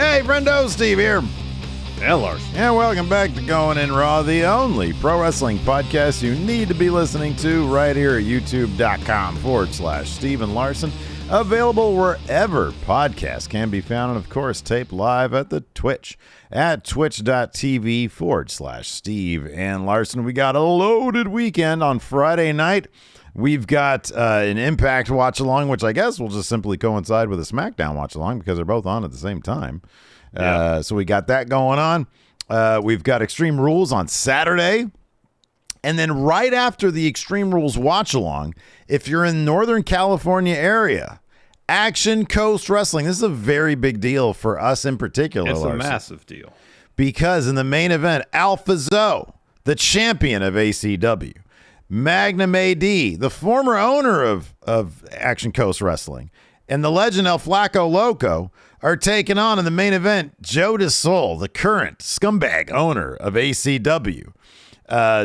Hey, Friendo, Steve here. And Larson. And welcome back to Going In Raw, the only pro wrestling podcast you need to be listening to right here at youtube.com/Steve Larson. Available wherever podcasts can be found, and of course, taped live at the Twitch at twitch.tv/Steve and Larson. We got a loaded weekend on Friday night. We've got an Impact watch along, which I guess will just simply coincide with a SmackDown watch along because they're both on at the same time. Yeah. So we got that going on. We've got Extreme Rules on Saturday. And then right after the Extreme Rules watch along, if you're in Northern California area, Action Coast Wrestling. This is a very big deal for us in particular. It's Larson, a massive deal. Because in the main event, Alpha Zoe, the champion of ACW, Magnum AD, the former owner of Action Coast Wrestling, and the legend El Flaco Loco are taking on in the main event Joe DeSole, the current scumbag owner of ACW.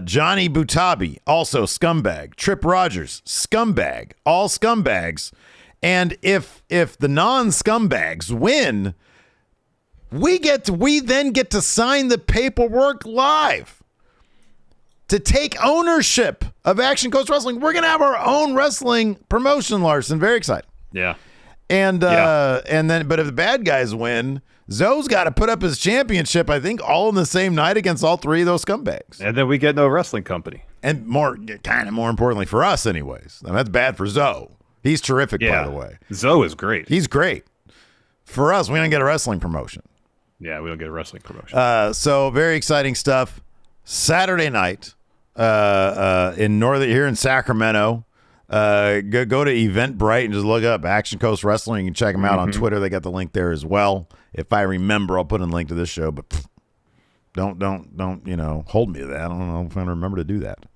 Johnny Butabi, also scumbag. Trip Rogers, scumbag. All scumbags. And if the non-scumbags win, we then get to sign the paperwork live to take ownership of Action Coast Wrestling. We're going to have our own wrestling promotion, Larson. Very exciting. Yeah. And then, but if the bad guys win, Zoe's got to put up his championship, I think, all in the same night against all three of those scumbags. And then we get no wrestling company. And more importantly for us anyways. I mean, that's bad for Zoe. He's terrific, by the way. Zoe is great. He's great. For us, we don't get a wrestling promotion. Yeah, we don't get a wrestling promotion. So very exciting stuff. Saturday night here in Sacramento. Go to Eventbrite and just look up Action Coast Wrestling. You can check them out on Twitter. They got the link there as well. If I remember, I'll put in a link to this show, but don't hold me to that. I don't know if I remember to do that.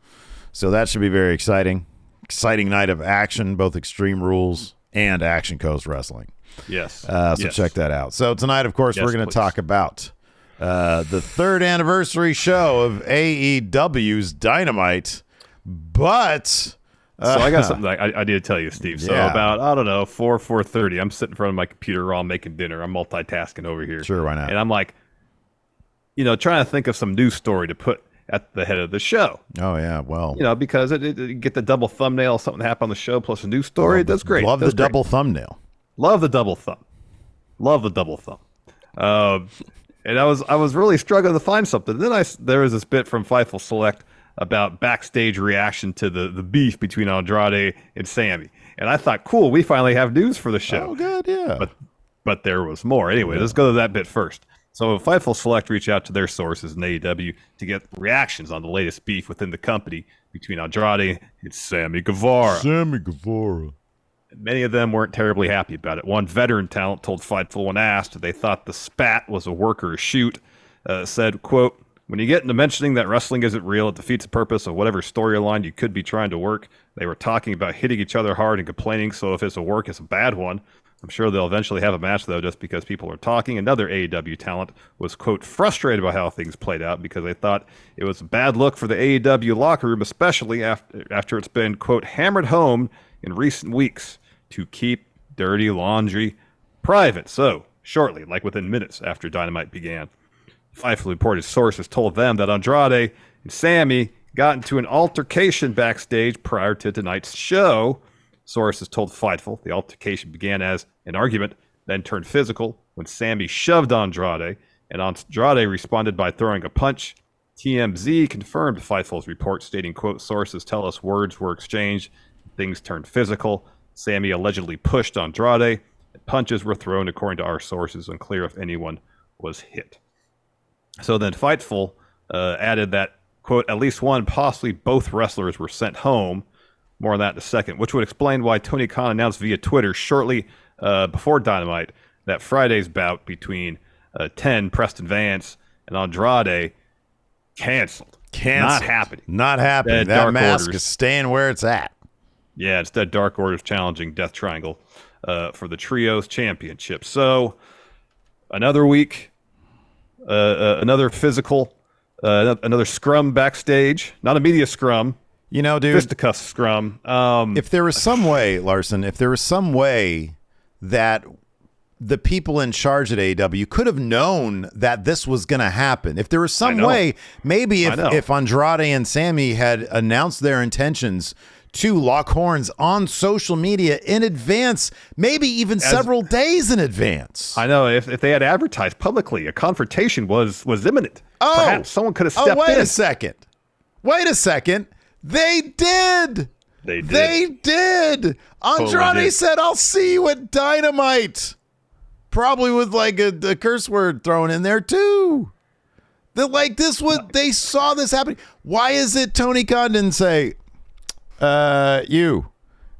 So that should be very exciting. Exciting night of action, both Extreme Rules and Action Coast Wrestling. Yes. Check that out. So tonight, of course, we're going to talk about the third anniversary show of AEW's Dynamite, but so I got something I need to tell you, Steve. So about, 4:30, I'm sitting in front of my computer while I'm making dinner. I'm multitasking over here. Sure, why not? And I'm like, trying to think of some news story to put at the head of the show. Oh, yeah, well. Because it get the double thumbnail, something happened on the show, plus a news story. That's great. Love the double thumbnail. Love the double thumb. Love the double thumb. And I was really struggling to find something. Then there was this bit from Fightful Select about backstage reaction to the beef between Andrade and Sammy. And I thought, cool, we finally have news for the show. Oh, good, yeah. But there was more. Anyway, let's go to that bit first. So Fightful Select reached out to their sources in AEW to get reactions on the latest beef within the company between Andrade and Sammy Guevara. Many of them weren't terribly happy about it. One veteran talent told Fightful when asked if they thought the spat was a work or a shoot, said, quote, "When you get into mentioning that wrestling isn't real, it defeats the purpose of whatever storyline you could be trying to work. They were talking about hitting each other hard and complaining, so if it's a work, it's a bad one. I'm sure they'll eventually have a match, though, just because people are talking." Another AEW talent was, quote, frustrated by how things played out because they thought it was a bad look for the AEW locker room, especially after it's been, quote, hammered home in recent weeks to keep dirty laundry private. So, shortly, like within minutes after Dynamite began, Fightful reported sources told them that Andrade and Sammy got into an altercation backstage prior to tonight's show. Sources told Fightful the altercation began as an argument, then turned physical when Sammy shoved Andrade, and Andrade responded by throwing a punch. TMZ confirmed Fightful's report, stating, quote, "Sources tell us words were exchanged, things turned physical. Sammy allegedly pushed Andrade, and punches were thrown, according to our sources. Unclear if anyone was hit." So then Fightful added that, quote, "at least one, possibly both wrestlers were sent home." More on that in a second, which would explain why Tony Khan announced via Twitter shortly before Dynamite that Friday's bout between 10, Preston Vance, and Andrade canceled. Not happening. Not happening. That mask is staying where it's at. Yeah, instead Dark Order's challenging Death Triangle for the Trios Championship. So another week, another physical, another scrum backstage. Not a media scrum. Dude. Fisticuff scrum. If there was some way, Larson, that the people in charge at AEW could have known that this was going to happen. If there was some way, maybe if Andrade and Sammy had announced their intentions to lock horns on social media in advance, maybe even several days in advance. I know. If they had advertised publicly, a confrontation was imminent. Perhaps someone could have stepped in. Wait a second. They did. They did. Andrade said, "I'll see you at Dynamite." Probably with like a curse word thrown in there too. They saw this happening. Why is it Tony Khan didn't say, you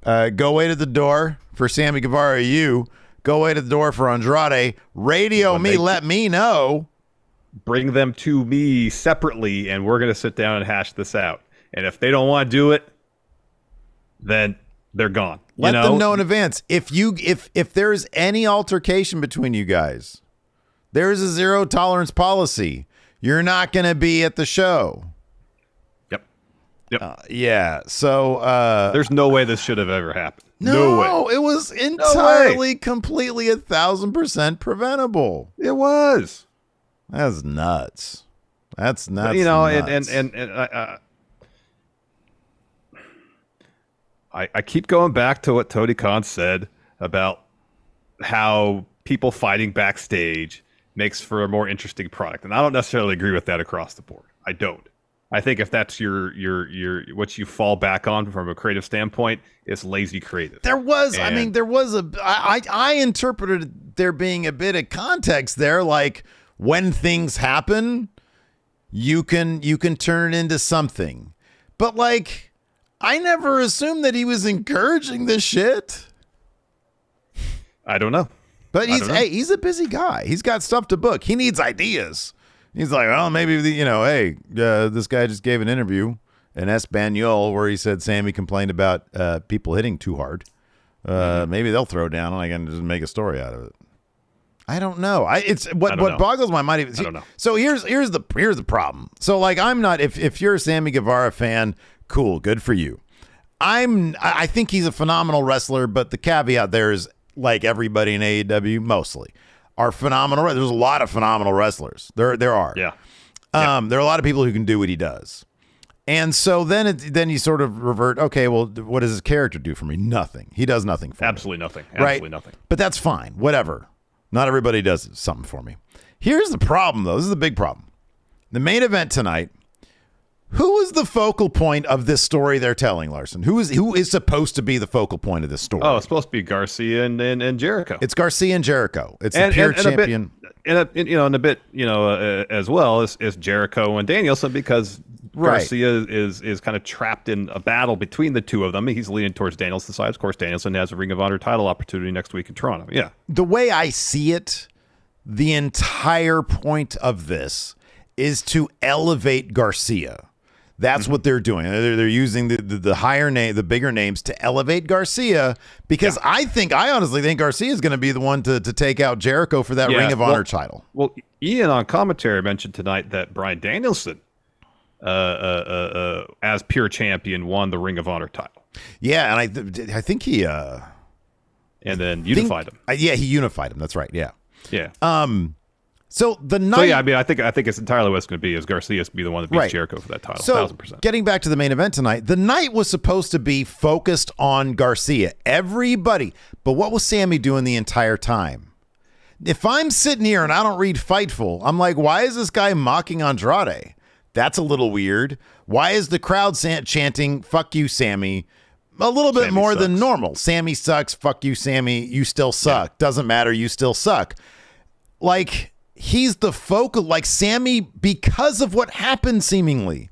go wait at the door for Sammy Guevara, you go wait at the door for Andrade, radio me, let me know. Bring them to me separately, and we're going to sit down and hash this out. And if they don't want to do it, then they're gone. Let them know in advance. If there's any altercation between you guys, there's a zero tolerance policy. You're not going to be at the show. Yep. Yeah. So there's no way this should have ever happened. No way. It was entirely, completely 1,000% preventable. It was. That's nuts. That's nuts. And I keep going back to what Tony Khan said about how people fighting backstage makes for a more interesting product, and I don't necessarily agree with that across the board. I don't. I think if that's your what you fall back on from a creative standpoint, it's lazy creative. I interpreted there being a bit of context there, like when things happen, you can turn it into something. But like, I never assumed that he was encouraging this shit. I don't know. But he's a busy guy. He's got stuff to book. He needs ideas. He's like, well, maybe, this guy just gave an interview in Espanol where he said Sammy complained about people hitting too hard. Maybe they'll throw down and I can just make a story out of it. I don't know. What boggles my mind. I don't know. So here's the problem. So like, I'm not, if you're a Sammy Guevara fan, cool, good for you. I think he's a phenomenal wrestler, but the caveat there is, like everybody in AEW, mostly are phenomenal. There's a lot of phenomenal wrestlers. There are. Yeah. There are a lot of people who can do what he does. And so then you sort of revert, okay, well, what does his character do for me? Nothing. He does nothing for me. Absolutely nothing. Absolutely nothing. But that's fine. Whatever. Not everybody does something for me. Here's the problem, though. This is the big problem. The main event tonight, who is the focal point of this story they're telling, Larson? Who is supposed to be the focal point of this story? Oh, it's supposed to be Garcia and Jericho. It's Garcia and Jericho. It's the pure champion. As well as Jericho and Danielson, because Garcia is kind of trapped in a battle between the two of them. He's leaning towards Danielson's side. Of course, Danielson has a Ring of Honor title opportunity next week in Toronto. Yeah. The way I see it, the entire point of this is to elevate Garcia. That's what they're doing. They're using the higher name, the bigger names to elevate Garcia, because I honestly think Garcia is going to be the one to take out Jericho for that Ring of Honor title. Well, Ian on commentary mentioned tonight that Bryan Danielson, as pure champion, won the Ring of Honor title. Yeah, and I think he and then unified him. He unified him. That's right. Yeah. Yeah. So the night. So yeah, I mean, I think it's entirely what it's going to be. Is Garcia's be the one that beats Jericho for that title? So 1,000%. Getting back to the main event tonight, the night was supposed to be focused on Garcia. Everybody, but what was Sammy doing the entire time? If I'm sitting here and I don't read Fightful, I'm like, why is this guy mocking Andrade? That's a little weird. Why is the crowd chanting "Fuck you, Sammy"? A little bit more than normal. Sammy sucks. Fuck you, Sammy. You still suck. Yeah. Doesn't matter. You still suck. Like. He's the focal, like Sammy, because of what happened seemingly,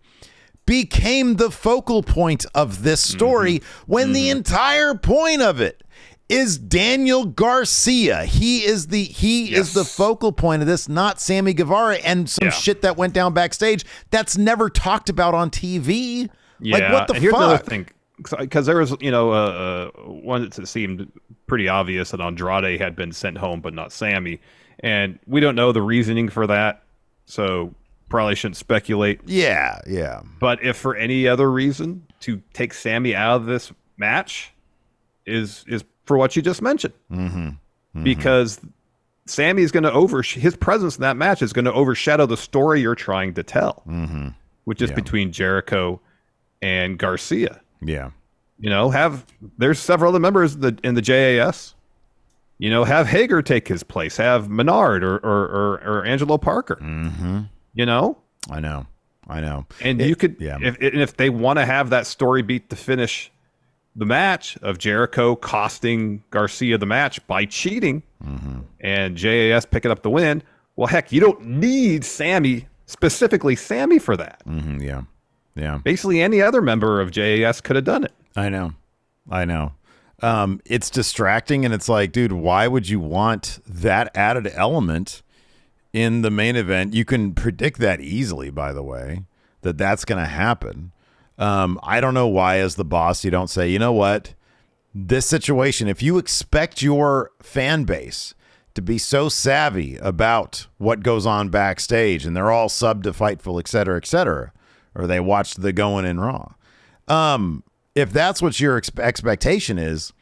became the focal point of this story when the entire point of it is Daniel Garcia. He is the focal point of this, not Sammy Guevara and some shit that went down backstage that's never talked about on TV. Yeah. Like, what the Here's fuck? another thing. Because there was, one that seemed pretty obvious that Andrade had been sent home, but not Sammy. And we don't know the reasoning for that, so probably shouldn't speculate. Yeah, yeah. But if for any other reason to take Sammy out of this match is for what you just mentioned. because Sammy is going to his presence in that match is going to overshadow the story you're trying to tell, which is between Jericho and Garcia. Yeah. You know, there's several other members in the JAS. You know, have Hager take his place. Have Menard or Angelo Parker. You know? I know. And you could, if they want to have that story beat to finish the match of Jericho costing Garcia the match by cheating and JAS picking up the win, well, heck, you don't need specifically Sammy for that. Yeah. Basically, any other member of JAS could have done it. I know. It's distracting, and it's like, dude, why would you want that added element in the main event? You can predict that easily, by the way, that's going to happen. I don't know why, as the boss, you don't say, you know what, this situation, if you expect your fan base to be so savvy about what goes on backstage and they're all sub to Fightful, et cetera, or they watched the Going in Raw. If that's what your expectation is,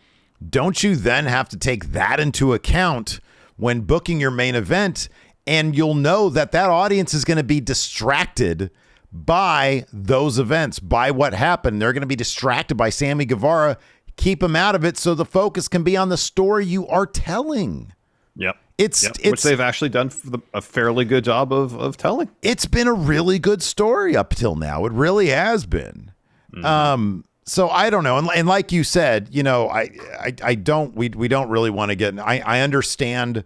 don't you then have to take that into account when booking your main event? And you'll know that audience is going to be distracted by those events, by what happened. They're going to be distracted by Sammy Guevara. Keep them out of it so the focus can be on the story you are telling. Yep. It's which they've actually done a fairly good job of telling. It's been a really good story up till now. It really has been. So I don't know. And like you said, you know, we don't really want to get, I understand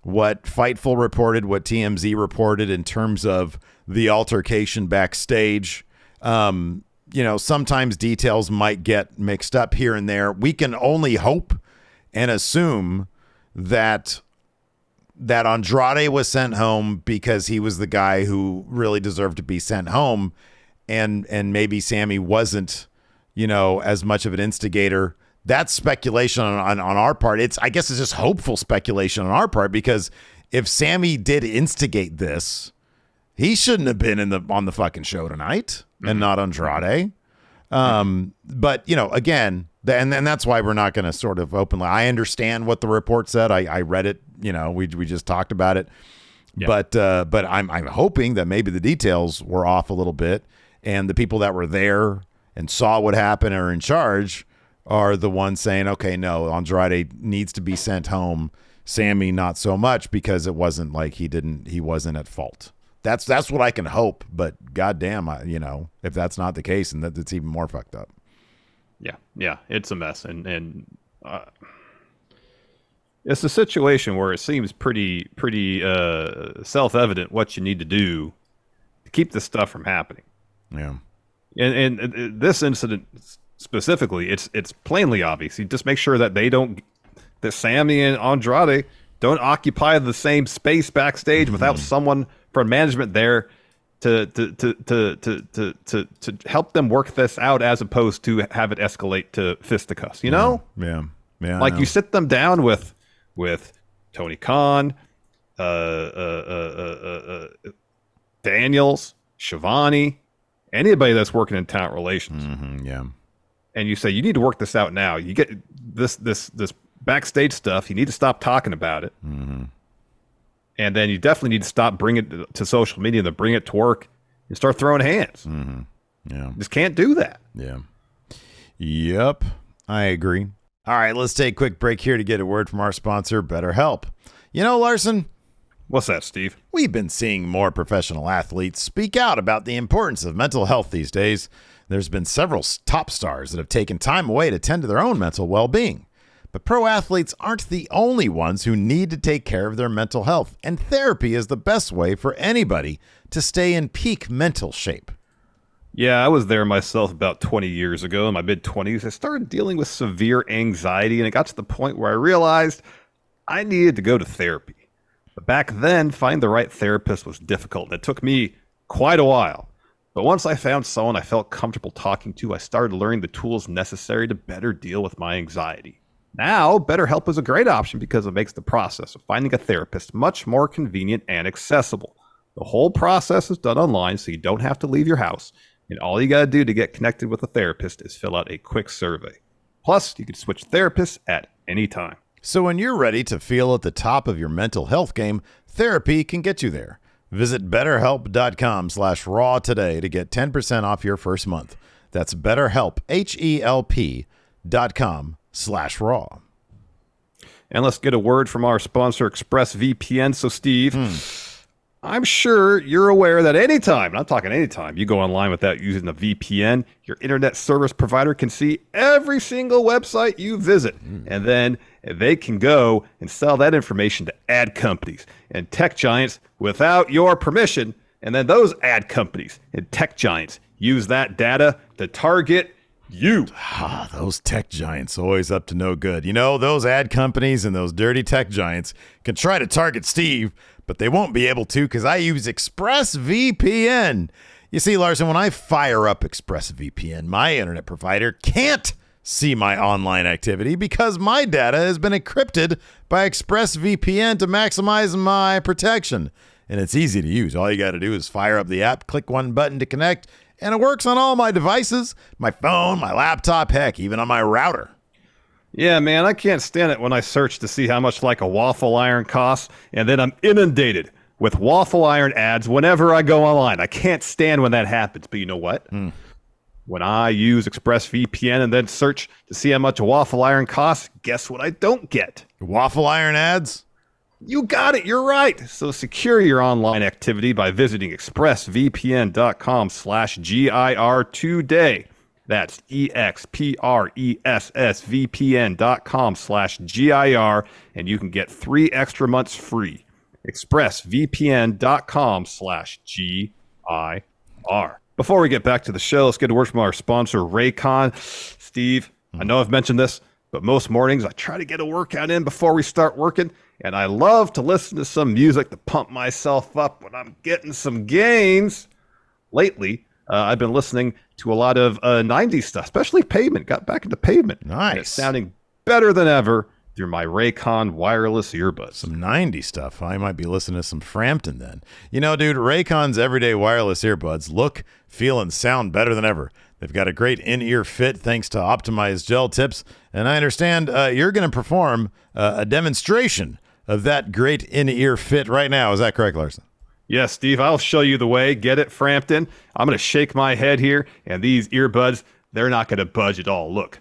what Fightful reported, what TMZ reported in terms of the altercation backstage. You know, sometimes details might get mixed up here and there. We can only hope and assume that Andrade was sent home because he was the guy who really deserved to be sent home. And maybe Sammy wasn't, you know, as much of an instigator. That's speculation on our part. I guess it's just hopeful speculation on our part, because if Sammy did instigate this, he shouldn't have been on the fucking show tonight and not Andrade. But, you know, again, and that's why we're not going to sort of openly. I understand what the report said. I read it. You know, we just talked about it. Yeah. But I'm hoping that maybe the details were off a little bit, and the people that were there and saw what happened or in charge are the ones saying, okay, no, Andrade needs to be sent home. Sammy, not so much, because it wasn't like he wasn't at fault. That's what I can hope, but goddamn, you know, if that's not the case, and that's even more fucked up. Yeah, it's a mess, and it's a situation where it seems pretty self-evident what you need to do to keep this stuff from happening. Yeah. And this incident specifically, it's plainly obvious. You just make sure that that Sammy and Andrade don't occupy the same space backstage without someone from management there to help them work this out, as opposed to have it escalate to fisticuffs. You know? Yeah. Like, you sit them down with Tony Khan, Daniels, Shivani, anybody that's working in talent relations. And you say, you need to work this out now. You get this backstage stuff. You need to stop talking about it. And then you definitely need to stop bringing it to social media and then bring it to work and start throwing hands. Yeah. Just can't do that. Yeah. Yep. I agree. All right, let's take a quick break here to get a word from our sponsor, BetterHelp. You know, Larson, what's that, Steve? We've been seeing more professional athletes speak out about the importance of mental health these days. There's been several top stars that have taken time away to tend to their own mental well-being. But pro athletes aren't the only ones who need to take care of their mental health, and therapy is the best way for anybody to stay in peak mental shape. Yeah, I was there myself about 20 years ago in my mid-20s. I started dealing with severe anxiety, and it got to the point where I realized I needed to go to therapy. But back then, finding the right therapist was difficult. It took me quite a while. But once I found someone I felt comfortable talking to, I started learning the tools necessary to better deal with my anxiety. Now, BetterHelp is a great option because it makes the process of finding a therapist much more convenient and accessible. The whole process is done online, so you don't have to leave your house. And all you got to do to get connected with a therapist is fill out a quick survey. Plus, you can switch therapists at any time. So when you're ready to feel at the top of your mental health game, therapy can get you there. Visit BetterHelp.com/raw today to get 10% off your first month. That's BetterHelp, HELP.com/raw. And let's get a word from our sponsor, ExpressVPN. So, Steve, I'm sure you're aware that anytime, and I'm talking anytime, you go online without using a VPN, your internet service provider can see every single website you visit. And then they can go and sell that information to ad companies and tech giants without your permission. And then those ad companies and tech giants use that data to target you. Those tech giants always up to no good. You know, those ad companies and those dirty tech giants can try to target Steve, but they won't be able to because I use ExpressVPN. You see, Larson, when I fire up ExpressVPN, my internet provider can't see my online activity because my data has been encrypted by ExpressVPN to maximize my protection. And it's easy to use. All you got to do is fire up the app, click one button to connect, and it works on all my devices, my phone, my laptop, heck, even on my router. Yeah, man, I can't stand it when I search to see how much like a waffle iron costs, and then I'm inundated with waffle iron ads whenever I go online. I can't stand when that happens. But you know what? When I use ExpressVPN and then search to see how much a waffle iron costs, guess what I don't get? Waffle iron ads? You got it. You're right. So secure your online activity by visiting expressvpn.com/GIR today. That's expressvpn.com/GIR, and you can get 3 extra months free. expressvpn.com/GIR. Before we get back to the show, let's get a word from our sponsor, Raycon. Steve, I know I've mentioned this, but most mornings I try to get a workout in before we start working, and I love to listen to some music to pump myself up when I'm getting some gains. Lately, I've been listening to a lot of 90s stuff, especially Pavement. Got back into Pavement. Nice. And it's sounding better than ever through my Raycon wireless earbuds. Some 90s stuff. I might be listening to some Frampton then. You know, dude, Raycon's everyday wireless earbuds look, feel, and sound better than ever. They've got a great in-ear fit thanks to optimized gel tips, and I understand you're going to perform a demonstration of that great in-ear fit right now. Is that correct, Larson? Yes, Steve, I'll show you the way. Get it, Frampton? I'm going to shake my head here, and these earbuds, they're not going to budge at all. Look.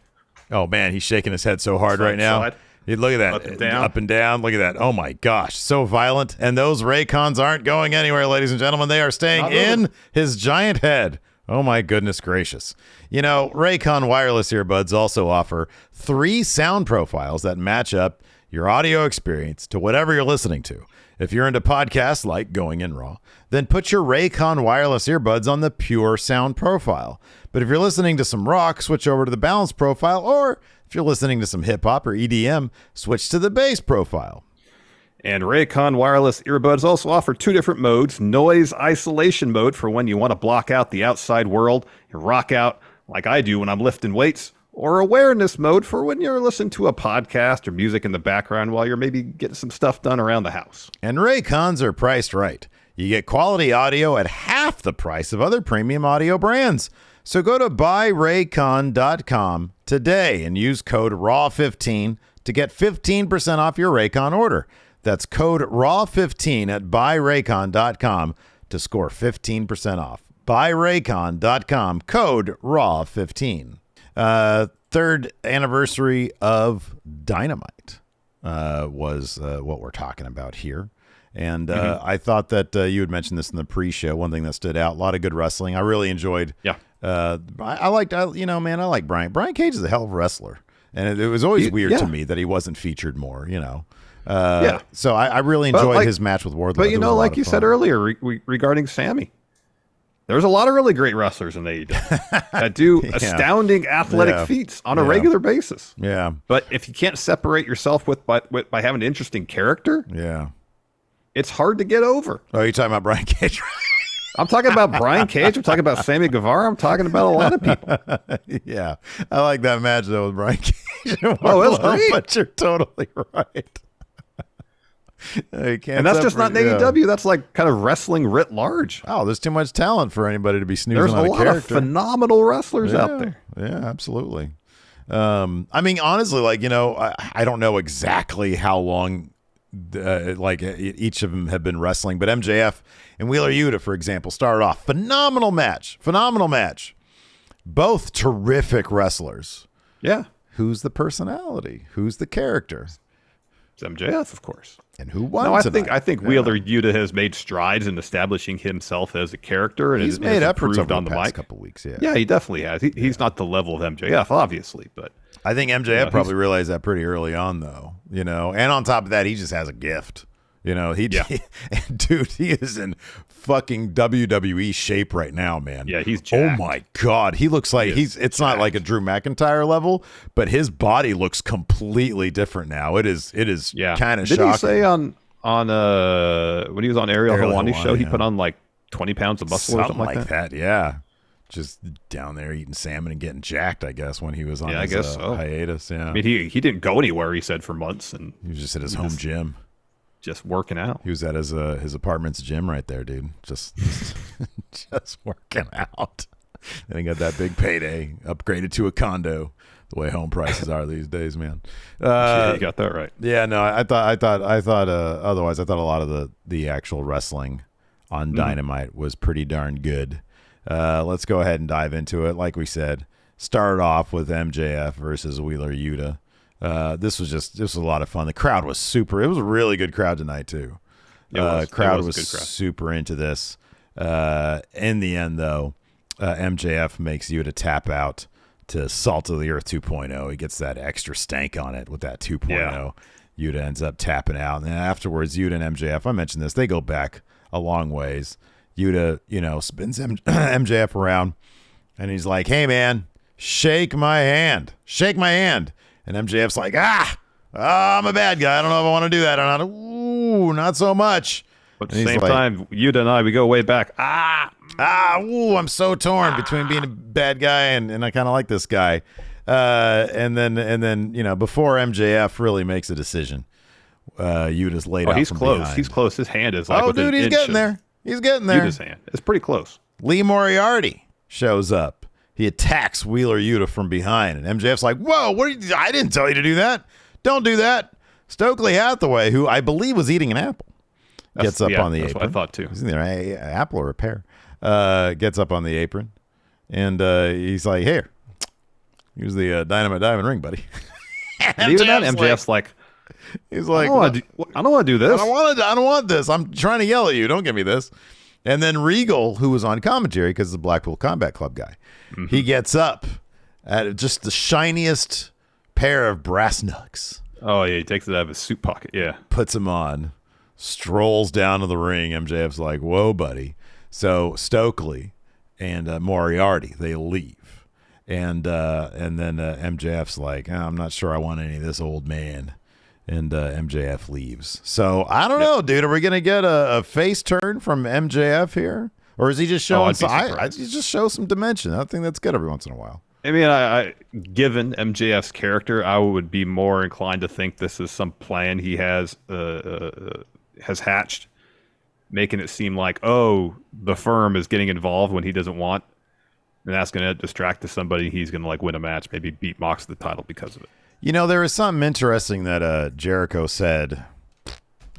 Oh, man, he's shaking his head so hard right now. Look at that. Up and down. Up and down. Look at that. Oh, my gosh. So violent. And those Raycons aren't going anywhere, ladies and gentlemen. They are staying in his giant head. Oh, my goodness gracious. You know, Raycon wireless earbuds also offer 3 sound profiles that match up your audio experience to whatever you're listening to. If you're into podcasts like Going In Raw, then put your Raycon wireless earbuds on the pure sound profile. But if you're listening to some rock, switch over to the balanced profile, or if you're listening to some hip-hop or EDM, switch to the bass profile. And Raycon wireless earbuds also offer 2 different modes: noise isolation mode for when you want to block out the outside world and rock out like I do when I'm lifting weights, or awareness mode for when you're listening to a podcast or music in the background while you're maybe getting some stuff done around the house. And Raycons are priced right. You get quality audio at half the price of other premium audio brands. So go to buyraycon.com today and use code RAW15 to get 15% off your Raycon order. That's code RAW15 at buyraycon.com to score 15% off. Buyraycon.com, code RAW15. Third anniversary of Dynamite was what we're talking about here. And I thought that you had mentioned this in the pre-show. One thing that stood out, a lot of good wrestling. I really enjoyed. Yeah. I liked, I like Brian. Brian Cage is a hell of a wrestler. And it was always weird to me that he wasn't featured more, So I really enjoyed his match with Wardlow. But, like you said earlier regarding Sammy, there's a lot of really great wrestlers in AEW that do astounding athletic feats on a regular basis. Yeah. But if you can't separate yourself by having an interesting character, it's hard to get over. Oh, you're talking about Brian Cage? I'm talking about Brian Cage. I'm talking about Sammy Guevara. I'm talking about a lot of people. Yeah. I like that match, though, with Brian Cage. Oh, it was great. But you're totally right. And that's just not AEW. That's like kind of wrestling writ large. Oh, there's too much talent for anybody to be snoozing on a character. There's a lot of phenomenal wrestlers out there. Yeah, absolutely. I mean, honestly, like, I don't know exactly how long each of them have been wrestling, but MJF and Wheeler Yuda, for example, started off phenomenal match. Both terrific wrestlers. Yeah. Who's the personality? Who's the character? It's MJF, of course. And who won? No, I think Wheeler Yuda has made strides in establishing himself as a character, and he's made efforts over on the past couple weeks. Yeah, he definitely has. He's not the level of MJF, obviously, but I think MJF probably realized that pretty early on, though. And on top of that, he just has a gift. Dude, he is in fucking WWE shape right now, man. Yeah, he's jacked. Oh my God, he looks like it's jacked. Not like a Drew McIntyre level, but his body looks completely different now. It is kind of shocking. Did he say on when he was on Ariel Helwani's show, he put on like 20 pounds of muscle or something like that? Yeah. Just down there eating salmon and getting jacked, I guess, when he was on his hiatus. Yeah, I mean, he didn't go anywhere. He said for months, and he was just at his home gym. Just working out. He was at his apartment's gym right there, dude. Just working out. Then he got that big payday, upgraded to a condo. The way home prices are these days, man. Yeah, you got that right. Yeah, no, I thought. Otherwise, I thought a lot of the actual wrestling on Dynamite was pretty darn good. Let's go ahead and dive into it. Like we said, started off with MJF versus Wheeler Yuda. This was a lot of fun. The crowd was super. It was a really good crowd tonight too. Crowd was super into this. In the end, though, MJF makes Yuda tap out to Salt of the Earth 2.0. He gets that extra stank on it with that 2.0. Yeah. Yuda ends up tapping out, and then afterwards, Yuda and MJF. I mentioned this. They go back a long ways. Yuda, spins MJF around, and he's like, "Hey, man, shake my hand. Shake my hand." And MJF's like, I'm a bad guy. I don't know if I want to do that or not. Ooh, not so much. But at the same time, Yuda and I, we go way back. I'm so torn between being a bad guy and I kind of like this guy. And then before MJF really makes a decision, Yuda's laid out. He's from close. behind. He's close. His hand is like within he's getting there. He's getting there. Yuda's hand. It's pretty close. Lee Moriarty shows up. He attacks Wheeler Yuda from behind, and MJF's like, "Whoa, I didn't tell you to do that. Don't do that." Stokely Hathaway, who I believe was eating an apple, gets up on the apron. That's what I thought too. He's either an apple or a pear. Gets up on the apron, and he's like, "Here, use the Dynamite Diamond ring, buddy." And even then, MJF's like, he's like, I don't want to do this. I don't want this. I'm trying to yell at you. Don't give me this. And then Regal, who was on commentary because the Blackpool Combat Club guy, he gets up at just the shiniest pair of brass knucks. Oh, yeah, he takes it out of his suit pocket, yeah. Puts them on, strolls down to the ring. MJF's like, "Whoa, buddy." So Stokely and Moriarty, they leave. And then MJF's like, "I'm not sure I want any of this, old man." And MJF leaves. So I don't know, dude. Are we gonna get a face turn from MJF here, or is he just showing? He just show some dimension. I think that's good every once in a while. I mean, I given MJF's character, I would be more inclined to think this is some plan he has hatched, making it seem like, the firm is getting involved when he doesn't want, and that's gonna distract to somebody. He's gonna win a match, maybe beat Mox to the title because of it. There was something interesting that Jericho said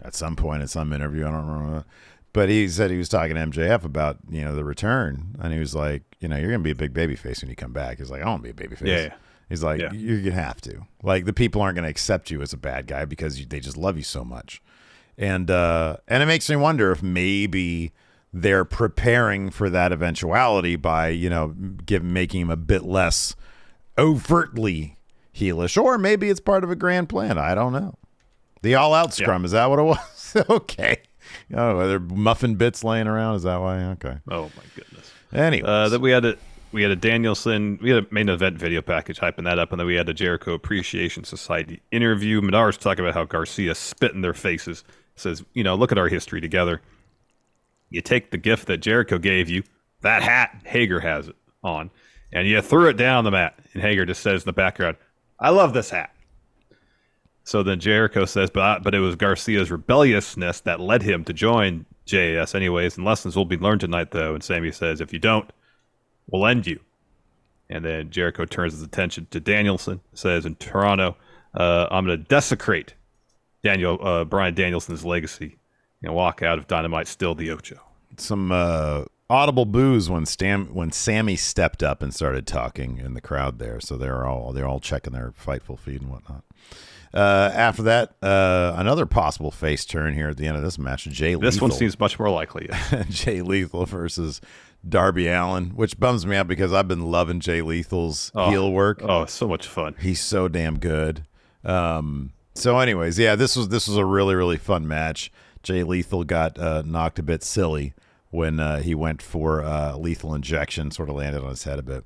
at some point in some interview. I don't remember. But he said he was talking to MJF about, the return. And he was like, you're going to be a big babyface when you come back. He's like, I don't want to be a babyface. Yeah. He's like, you're going to have to. Like, the people aren't going to accept you as a bad guy because they just love you so much. And it makes me wonder if maybe they're preparing for that eventuality by, making him a bit less overtly heelish, or maybe it's part of a grand plan. I don't know. The all-out scrum, is that what it was? Okay. Oh, are there muffin bits laying around? Is that why? Okay. Oh my goodness. Anyway, then we had a Danielson. We had a main event video package hyping that up, and then we had a Jericho Appreciation Society interview. Medar's talking about how Garcia spit in their faces. Says, look at our history together. You take the gift that Jericho gave you, that hat Hager has it on, and you threw it down the mat. And Hager just says in the background, "I love this hat." So then Jericho says, but it was Garcia's rebelliousness that led him to join JAS anyways, and lessons will be learned tonight, though. And Sammy says, if you don't, we'll end you. And then Jericho turns his attention to Danielson, says in Toronto, I'm going to desecrate Brian Danielson's legacy and walk out of Dynamite still the Ocho. Some audible boos when Sammy stepped up and started talking in the crowd there. So they're all checking their Fightful feed and whatnot. After that, another possible face turn here at the end of this match. This one seems much more likely. Yes. Jay Lethal versus Darby Allen, which bums me out because I've been loving Jay Lethal's heel work. Oh, so much fun. He's so damn good. So anyways, yeah, this was a really, really fun match. Jay Lethal got knocked a bit silly when he went for lethal injection, sort of landed on his head a bit.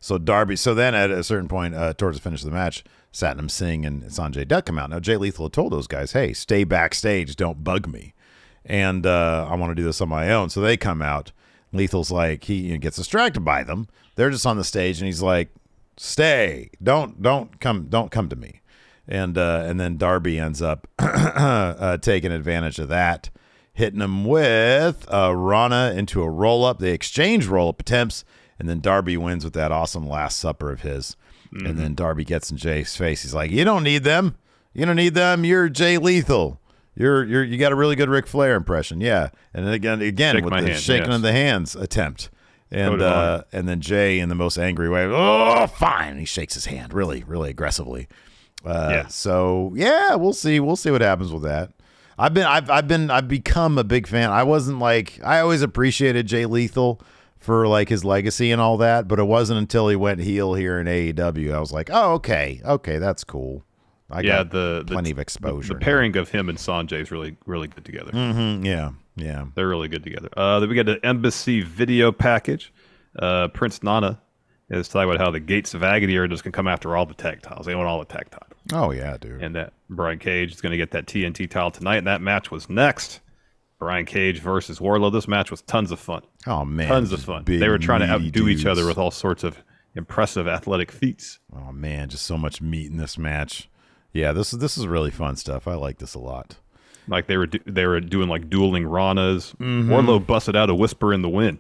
So then at a certain point, towards the finish of the match, Satnam Singh and Sanjay Dutt come out. Now, Jay Lethal had told those guys, hey, stay backstage, don't bug me. And I want to do this on my own. So they come out. Lethal's like, he gets distracted by them. They're just on the stage, and he's like, stay, don't come to me. And then Darby ends up taking advantage of that, hitting him with a Rana into a roll-up. They exchange roll-up attempts, and then Darby wins with that awesome Last Supper of his. Mm-hmm. And then Darby gets in Jay's face. He's like, you don't need them. You don't need them. You're Jay Lethal. You got a really good Ric Flair impression. Yeah. And then again with the shaking of the hands attempt. And then Jay, in the most angry way, oh, fine. And he shakes his hand really, really aggressively. So yeah, we'll see what happens with that. I've become a big fan. I always appreciated Jay Lethal for like his legacy and all that, but it wasn't until he went heel here in AEW I was like, oh, okay, that's cool. I got plenty of exposure. The pairing of him and Sanjay is really, really good together. Mm-hmm, yeah, they're really good together. Then we got the Embassy video package. Prince Nana is talking about how the Gates of Agony are just going to come after all the tag titles. They want all the tag titles. Oh, yeah, dude. And that Brian Cage is going to get that TNT title tonight, and that match was next. Brian Cage versus Warlow. This match was tons of fun. Oh, man. Tons of fun. They were trying to outdo each other with all sorts of impressive athletic feats. Oh, man, just so much meat in this match. Yeah, this is really fun stuff. I like this a lot. Like they were doing like dueling Ranas. Mm-hmm. Warlow busted out a Whisper in the Wind.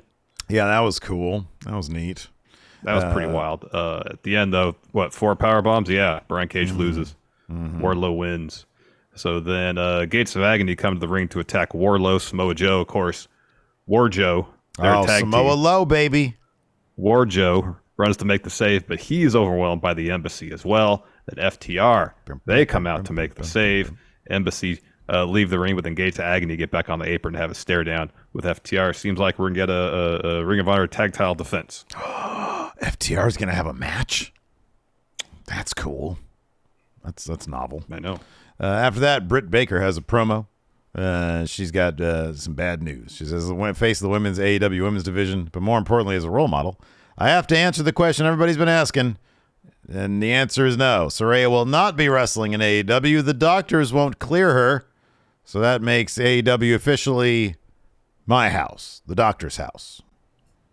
Yeah, that was cool. That was neat. That was pretty wild. At the end, though, 4 power bombs? Yeah, Brian Cage loses. Mm-hmm. Warlow wins. So then Gates of Agony come to the ring to attack Warlow, Samoa Joe, of course. War Joe. Tag Samoa team. Low, baby. War Joe runs to make the save, but he's overwhelmed by the Embassy as well. Then FTR, they come out to make the save. Embassy leave the ring with Gates of Agony, get back on the apron to have a stare down with FTR. Seems like we're going to get a Ring of Honor tag title defense. FTR is going to have a match? That's cool. That's novel. I know. After that, Britt Baker has a promo. She's got some bad news. She says, as the face of the women's AEW women's division, but more importantly as a role model, I have to answer the question everybody's been asking. And the answer is no. Saraya will not be wrestling in AEW. The doctors won't clear her. So that makes AEW officially my house, the doctor's house.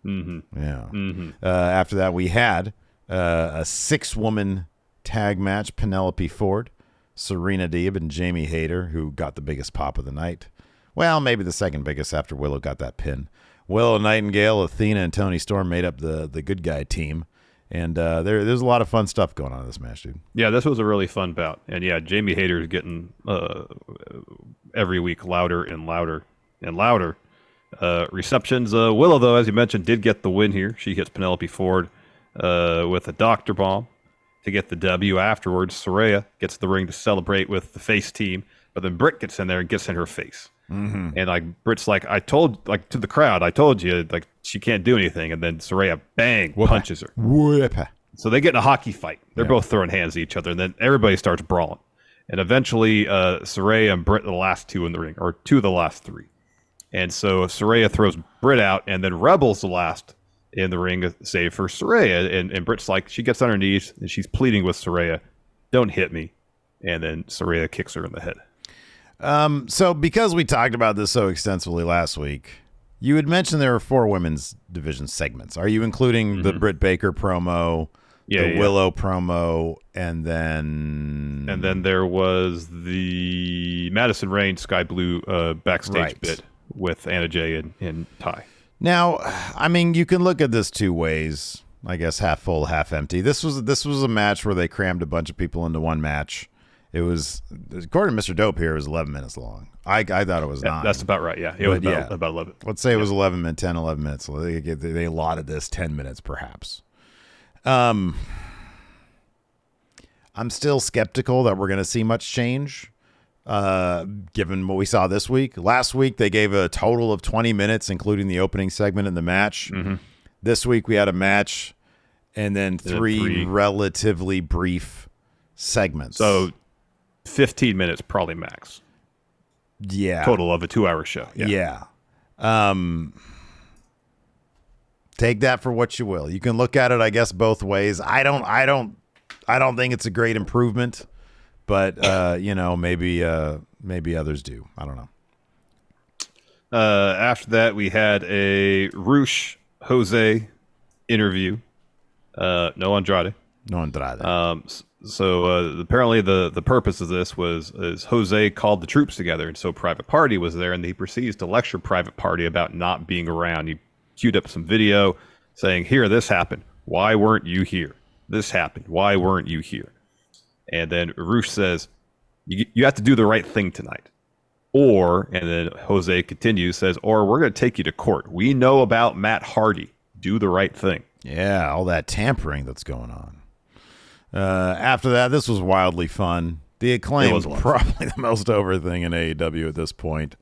Mm-hmm. Yeah. Mm-hmm. After that, we had a 6-woman tag match. Penelope Ford, Serena Deeb, and Jamie Hayter, who got the biggest pop of the night. Well, maybe the second biggest after Willow got that pin. Willow Nightingale, Athena, and Toni Storm made up the good guy team. And there's a lot of fun stuff going on in this match, dude. Yeah, this was a really fun bout. And yeah, Jamie Hayter is getting every week louder and louder and louder. Receptions. Willow, though, as you mentioned, did get the win here. She hits Penelope Ford with a Dr. Bomb to get the W. Afterwards, Saraya gets the ring to celebrate with the face team. But then Britt gets in there and gets in her face. Mm-hmm. And like Britt's like, to the crowd, I told you, like, she can't do anything. And then Saraya, bang, punches her. Whoop. So they get in a hockey fight. They're both throwing hands at each other. And then everybody starts brawling. And eventually, Saraya and Britt are the last two in the ring, or 2 of the last 3. And so Saraya throws Britt out, and then Rebel's the last in the ring to save for Saraya. And Britt's like, she gets on her knees, and she's pleading with Saraya, don't hit me. And then Saraya kicks her in the head. So because we talked about this so extensively last week, you had mentioned there were 4 women's division segments. Are you including the Britt Baker promo, the Willow promo, and then there was the Madison Rain Sky Blue backstage bit with Anna Jay and Ty. Now, I mean, you can look at this two ways. I guess half full, half empty. This was a match where they crammed a bunch of people into one match. It was, according to Mr. Dope here, it was 11 minutes long. I thought it was 9. That's about right, yeah. It was about 11. Let's say it was 11 minutes. So they allotted this 10 minutes, perhaps. I'm still skeptical that we're going to see much change, given what we saw this week. Last week, they gave a total of 20 minutes, including the opening segment in the match. Mm-hmm. This week, we had a match and then three relatively brief segments. So 15 minutes, probably max. Yeah. Total of a 2-hour show. Yeah. Take that for what you will. You can look at it, I guess, both ways. I don't think it's a great improvement, but maybe others do. I don't know. After that, we had a Roosh Jose interview. No Andrade. So apparently the purpose of this is Jose called the troops together, and so Private Party was there, and he proceeds to lecture Private Party about not being around. He queued up some video saying, "Here, this happened. Why weren't you here? This happened. Why weren't you here?" And then Roosh says, "You have to do the right thing tonight." And then Jose continues, says, "Or we're going to take you to court. We know about Matt Hardy. Do the right thing." Yeah, all that tampering that's going on. After that, this was wildly fun. The Acclaim was probably the most over thing in AEW at this point.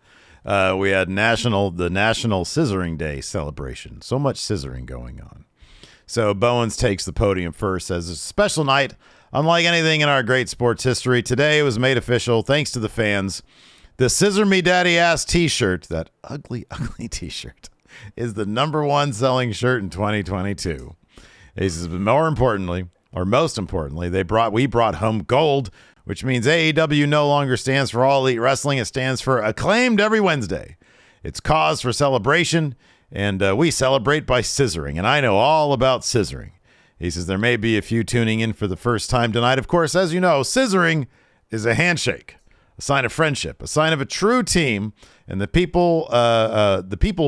We had the National Scissoring Day celebration. So much scissoring going on. So Bowens takes the podium first, says it's a special night, unlike anything in our great sports history. Today it was made official thanks to the fans. The Scissor Me Daddy Ass t-shirt, that ugly, ugly t-shirt, is the #1 selling shirt in 2022. He says, but most importantly, we brought home gold, which means AEW no longer stands for All Elite Wrestling. It stands for Acclaimed every Wednesday. It's cause for celebration, and we celebrate by scissoring, and I know all about scissoring. He says there may be a few tuning in for the first time tonight. Of course, as you know, scissoring is a handshake, a sign of friendship, a sign of a true team, and the people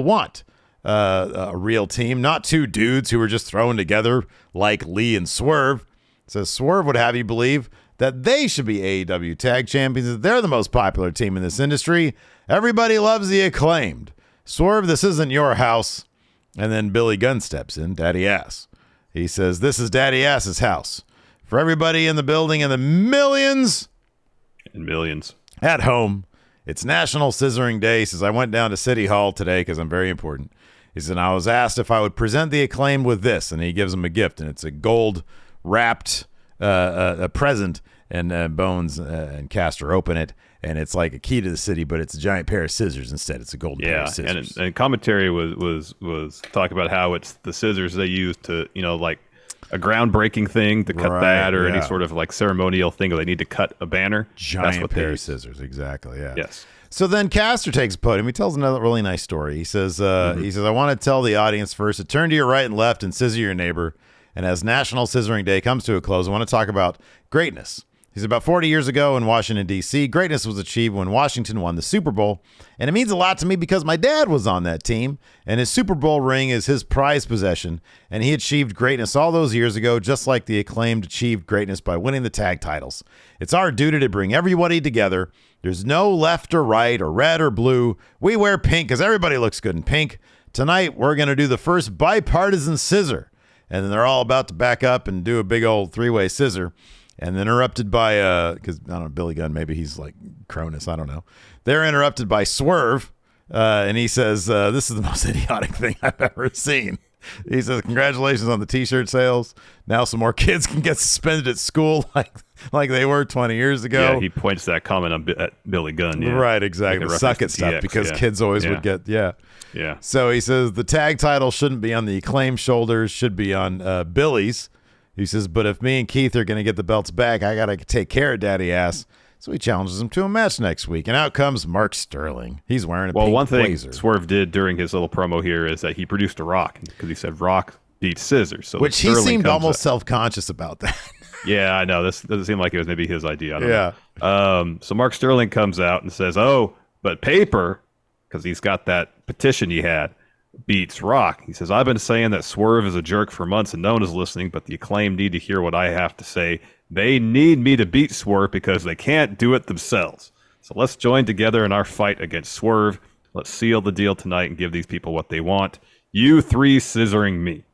want a real team, not two dudes who were just thrown together like Lee and Swerve. Says Swerve would have you believe that they should be AEW tag champions, that they're the most popular team in this industry. Everybody loves the Acclaimed. Swerve, this isn't your house. And then Billy Gunn steps in, Daddy Ass. He says, this is Daddy Ass's house. For everybody in the building and the millions at home, it's National Scissoring Day. He says, I went down to City Hall today because I'm very important. He said, I was asked if I would present the Acclaimed with this, and he gives him a gift, and it's a gold-wrapped a present, and Bones and Caster open it, and it's like a key to the city, but it's a giant pair of scissors instead. It's a golden pair of scissors. And commentary was talking about how it's the scissors they use to, like a groundbreaking thing to cut that, or any sort of like ceremonial thing where they need to cut a banner. Giant pair of scissors, exactly, yeah. Yes. So then Caster takes a podium. He tells another really nice story. He says, I want to tell the audience first to turn to your right and left and scissor your neighbor. And as National Scissoring Day comes to a close, I want to talk about greatness. He said, about 40 years ago in Washington, D.C., greatness was achieved when Washington won the Super Bowl. And it means a lot to me because my dad was on that team, and his Super Bowl ring is his prized possession. And he achieved greatness all those years ago, just like the Acclaimed achieved greatness by winning the tag titles. It's our duty to bring everybody together. There's no left or right or red or blue. We wear pink because everybody looks good in pink. Tonight, we're going to do the first bipartisan scissor. And then they're all about to back up and do a big old three-way scissor. And interrupted by, because, I don't know, Billy Gunn, maybe he's like Cronus, I don't know. They're interrupted by Swerve, and he says, this is the most idiotic thing I've ever seen. He says, congratulations on the T-shirt sales. Now some more kids can get suspended at school like they were 20 years ago. Yeah, he points that comment at Billy Gunn. Yeah. Right, exactly. Suck it stuff, because kids always would get, Yeah. So he says, the tag title shouldn't be on the Acclaim shoulders, should be on Billy's. He says, but if me and Keith are going to get the belts back, I got to take care of Daddy Ass. So he challenges him to a match next week. And out comes Mark Sterling. He's wearing a pink one thing blazer. Swerve did during his little promo here is that he produced a Rock, because he said Rock beats Scissors. So which he seemed almost self-conscious about that. Yeah, I know. This doesn't seem like it was maybe his idea. I don't know. So Mark Sterling comes out and says, oh, but paper, because he's got that petition he had. beats Rock. He says, I've been saying that Swerve is a jerk for months and no one is listening, but the Acclaim need to hear what I have to say. They need me to beat Swerve because they can't do it themselves. So let's join together in our fight against Swerve. Let's seal the deal tonight and give these people what they want. You three scissoring me.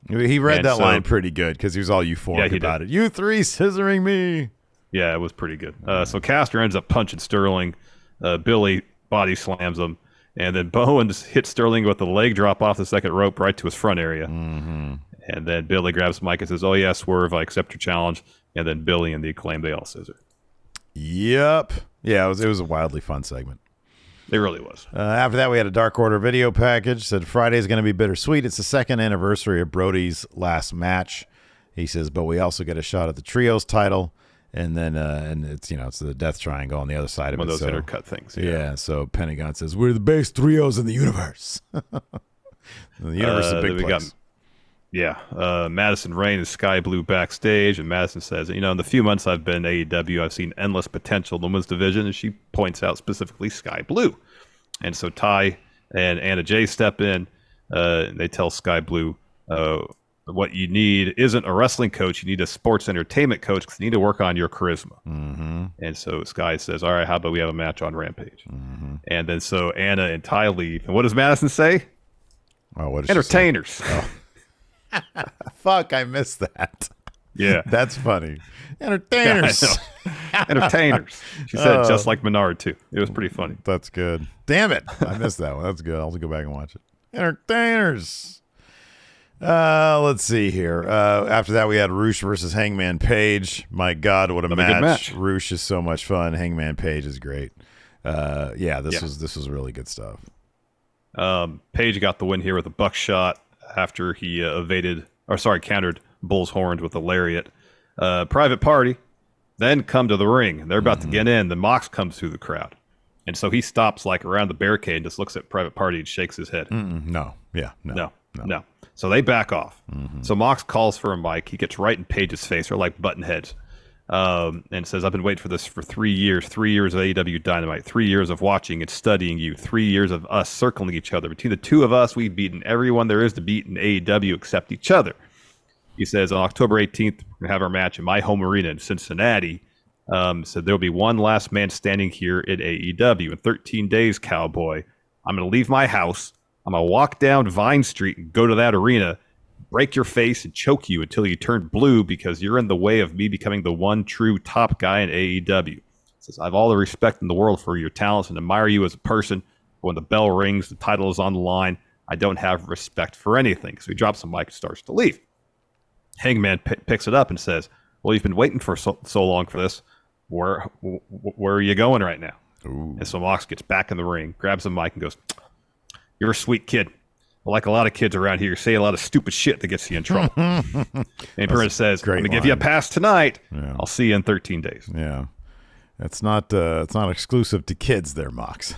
He read that line pretty good because he was all euphoric about it. You three scissoring me. Yeah, it was pretty good. So Caster ends up punching Sterling. Billy body slams him. And then Bowens hits Sterling with a leg drop off the second rope right to his front area. Mm-hmm. And then Billy grabs Mike and says, oh, yeah, Swerve, I accept your challenge. And then Billy and the Acclaim, they all scissor. Yep. Yeah, it was a wildly fun segment. It really was. After that, we had a Dark Order video package. Said Friday's going to be bittersweet. It's the second anniversary of Brody's last match. He says, but we also get a shot at the Trios title. And then and it's the Death Triangle on the other side of it. One of those intercut things. Yeah. So Pentagon says, we're the best trios in the universe. The universe is a big place. Madison Rain is Sky Blue backstage, and Madison says, in the few months I've been in AEW, I've seen endless potential in the women's division, and she points out specifically Sky Blue. And so Ty and Anna Jay step in, and they tell Sky Blue, what you need isn't a wrestling coach, you need a sports entertainment coach because you need to work on your charisma. Mm-hmm. And so Sky says, all right, how about we have a match on Rampage? Mm-hmm. And then so Anna and Ty leave, and what does Madison say? Oh, what does entertainers. She say? Oh. Fuck, I missed that. Yeah. That's funny. Entertainers. Yeah, entertainers. She said it just like Menard, too. It was pretty funny. That's good. Damn it. I missed that one. That's good. I'll go back and watch it. Entertainers. Let's see here. After that, we had Roosh versus Hangman Page. My God, what a match. Roosh is so much fun. Hangman Page is great. This was really good stuff. Page got the win here with a buckshot after he countered Bull's horns with a lariat. Private Party then come to the ring. They're about to get in. Then Mox comes through the crowd. And so he stops like around the barricade and just looks at Private Party and shakes his head. No. So they back off. So Mox calls for a mic. He gets right in Page's face. They're like button heads. And says, I've been waiting for this for 3 years. 3 years of AEW Dynamite. 3 years of watching and studying you. 3 years of us circling each other. Between the two of us, we've beaten everyone there is to beat in AEW except each other. He says, on October 18th, we're going to have our match in my home arena in Cincinnati. So there'll be one last man standing here at AEW. In 13 days, cowboy, I'm going to leave my house. I'm going to walk down Vine Street and go to that arena, break your face and choke you until you turn blue because you're in the way of me becoming the one true top guy in AEW. He says, I have all the respect in the world for your talents and admire you as a person. But when the bell rings, the title is on the line, I don't have respect for anything. So he drops the mic and starts to leave. Hangman picks it up and says, well, you've been waiting for so long for this. Where are you going right now? Ooh. And so Mox gets back in the ring, grabs the mic and goes, you're a sweet kid. Like a lot of kids around here, say a lot of stupid shit that gets you in trouble. And Prince says, I'm going to give you a pass tonight. Yeah. I'll see you in 13 days. Yeah. It's not exclusive to kids there, Mox.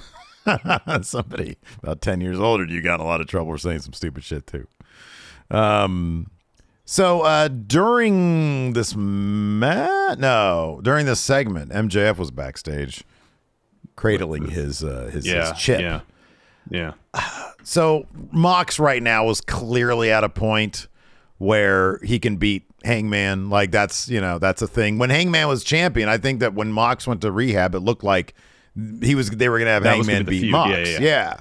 Somebody about 10 years older than you got in a lot of trouble for saying some stupid shit too. So during this segment, MJF was backstage cradling his chip. Yeah. So Mox right now is clearly at a point where he can beat Hangman. Like that's a thing. When Hangman was champion, I think that when Mox went to rehab, it looked like they were going to have Hangman beat Mox. Yeah.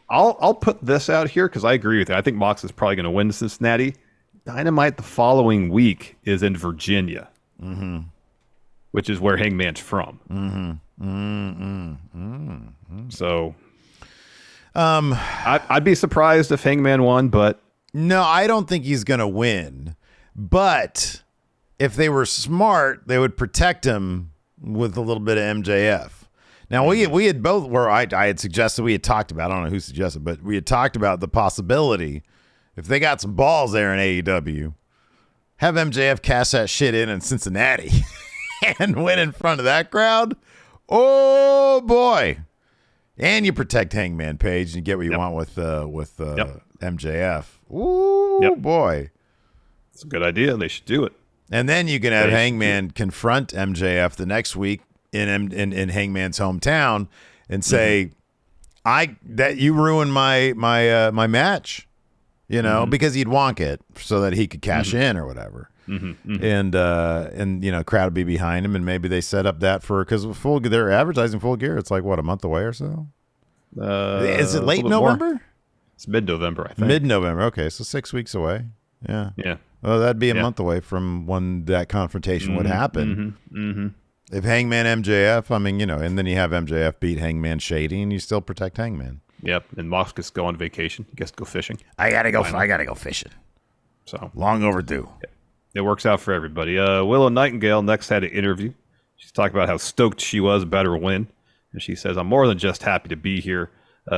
I'll put this out here because I agree with you. I think Mox is probably going to win Cincinnati. Dynamite the following week is in Virginia, which is where Hangman's from. So I'd be surprised if Hangman won, but no, I don't think he's going to win. But if they were smart, they would protect him with a little bit of MJF. Now we had both where I had suggested, we had talked about, I don't know who suggested, but we had talked about the possibility if they got some balls there in AEW, have MJF cast that shit in Cincinnati and win in front of that crowd. Oh boy. And you protect Hangman Page and you get what you want with MJF. Ooh boy. It's a good idea. They should do it. And then you can have Hangman confront MJF the next week in Hangman's hometown and say, that you ruined my match, because he'd wonk it so that he could cash in or whatever. And crowd would be behind him, and maybe they set up that because they're advertising Full Gear. It's like what, a month away or so? Is it late November? More. It's mid-November, I think. Mid-November. Okay, so 6 weeks away. Yeah. Yeah. Well, that'd be a month away from when that confrontation would happen. If Hangman MJF, and then you have MJF beat Hangman Shady, and you still protect Hangman. Yep. And Mox gets to go on vacation. He gets to go fishing. I gotta go fishing. So long overdue. It works out for everybody. Willow Nightingale next had an interview. She's talking about how stoked she was about her win. And she says, I'm more than just happy to be here.